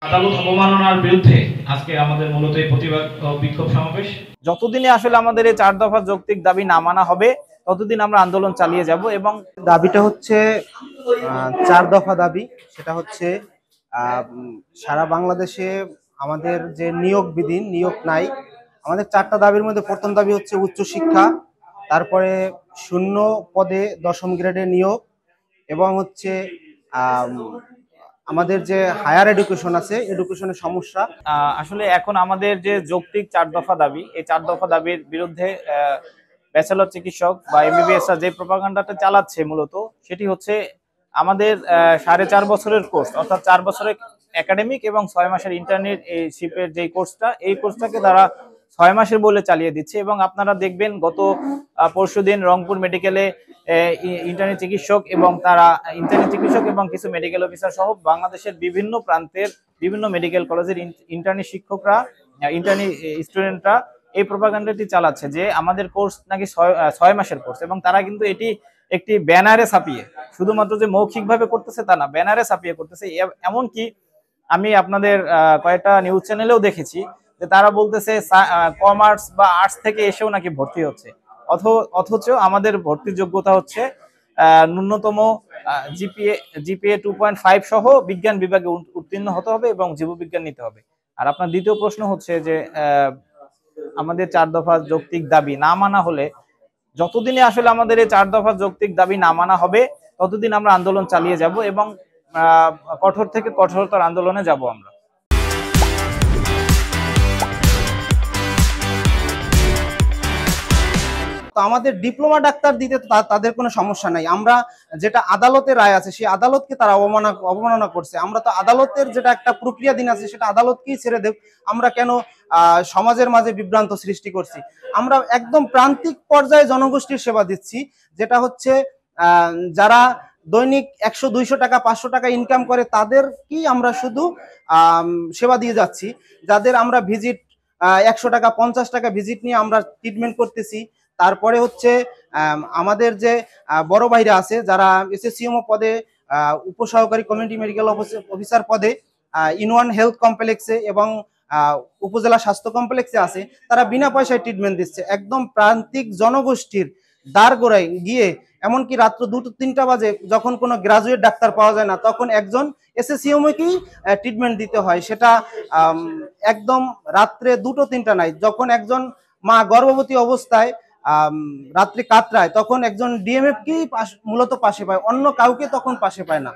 আদালত অবমাননার বিরুদ্ধে আজকে আমাদের মূলত এই প্রতিবাদ বিক্ষোভ সমাবেশ। যতদিনে আসলে আমাদের এই 4 দফা যৌক্তিক দাবি না মানা হবে ততদিন আমরা আন্দোলন চালিয়ে যাব। এবং দাবিটা হচ্ছে 4 দফা দাবি। সেটা হচ্ছে সারা বাংলাদেশে আমাদের যে নিয়োগ বিধি, নিয়োগ নাই। আমাদের 4টা দাবির মধ্যে প্রথম দাবি হচ্ছে উচ্চশিক্ষা, তারপরে শূন্য পদে 10ম গ্রেডে নিয়োগ, এবং হচ্ছে আমাদের যে হায়ার এডুকেশন আছে, এডুকেশনের সমস্যা। আসলে এখন আমাদের যে যৌক্তিক 4 দফা দাবি, এই 4 দফা দাবির বিরুদ্ধে ব্যাচেলর চিকিৎসক বা এমবিবিএস যে প্রপাগান্ডাটা চালাচ্ছে মূলত সেটি হচ্ছে আমাদের 4.5 বছরের কোর্স, অর্থাৎ 4 বছরের একাডেমিক এবং 6 মাসের ইন্টার্নশিপের যে কোর্সটা, এই কোর্সটাকে তারা 6 মাসের বলে চালিয়ে দিচ্ছে। এবং আপনারা দেখবেন গত পরশুদিন রংপুর মেডিকেলে ইন্টার্নি চিকিৎসক এবং কিছু মেডিকেল অফিসার সহ বাংলাদেশের বিভিন্ন প্রান্তের বিভিন্ন মেডিকেল কলেজের ইন্টার্নি শিক্ষকরা, ইন্টার্নি স্টুডেন্টরা এই প্রপাগান্ডাটি চালাচ্ছে যে আমাদের কোর্স নাকি 6 মাসের কোর্স। এবং তারা কিন্তু এটি একটি ব্যানারে ছাপিয়ে, শুধুমাত্র যে মৌখিকভাবে করতেছে তা না, ব্যানারে ছাপিয়ে করতেছে। এমনকি আমি আপনাদের কয়েকটা নিউজ চ্যানেলেও দেখেছি যে তারা বলতেছে কমার্স বা আর্টস থেকে এসেও নাকি ভর্তি হচ্ছে, অথচ আমাদের ভর্তির যোগ্যতা হচ্ছে ন্যূনতম জিপিএ 2.5 সহ বিজ্ঞান বিভাগে উত্তীর্ণ হতে হবে এবং জীববিজ্ঞান নিতে হবে। আর আপনার দ্বিতীয় প্রশ্ন হচ্ছে যে আমাদের 4 দফা যৌক্তিক দাবি না মানা হলে, যতদিনে আসলে আমাদের এই 4 দফা যৌক্তিক দাবি না মানা হবে ততদিন আমরা আন্দোলন চালিয়ে যাব এবং কঠোর থেকে কঠোরতর আন্দোলনে যাব আমরা। তো আমাদের ডিপ্লোমা ডাক্তার দিতে তাদের কোনো সমস্যা নাই। আমরা যেটা আদালতের রায় আছে সেই আদালতকে তারা অবমাননা করছে। আমরা তো আদালতের যেটা একটা প্রক্রিয়াধীন আছে সেটা আদালতকেই ছেড়ে দেব। আমরা কেন সমাজের মাঝে বিভ্রান্ত সৃষ্টি করছি? আমরা একদম প্রান্তিক পর্যায়ে জনগোষ্ঠীর সেবা দিচ্ছি, যেটা হচ্ছে যারা দৈনিক 100-200 টাকা 500 টাকা ইনকাম করে তাদেরকেই আমরা শুধু সেবা দিয়ে যাচ্ছি। যাদের আমরা ভিজিট 100 টাকা 50 টাকা ভিজিট নিয়ে আমরা ট্রিটমেন্ট করতেছি। তারপরে হচ্ছে আমাদের যে বড় ভাইরা আছে যারা এসএসসিএমও পদে, উপসহকারী কমিউনিটি মেডিকেল অফিসার পদে ইনওয়ান হেলথ কমপ্লেক্সে এবং উপজেলা স্বাস্থ্য কমপ্লেক্সে আছে, তারা বিনা পয়সায় ট্রিটমেন্ট দিচ্ছে একদম প্রান্তিক জনগোষ্ঠীর দ্বারগোড়ায় গিয়ে। এমনকি রাত্র 2-3টা বাজে যখন কোনো গ্রাজুয়েট ডাক্তার পাওয়া যায় না, তখন একজন এসএসসিএমকেই ট্রিটমেন্ট দিতে হয়। সেটা একদম রাত্রে 2-3টা নাই, যখন একজন মা গর্ভবতী অবস্থায় রাত্রি কাতরায় তখন একজন ডিএমএফকেই মূলত পাশে পায়, অন্য কাউকে তখন পাশে পায় না।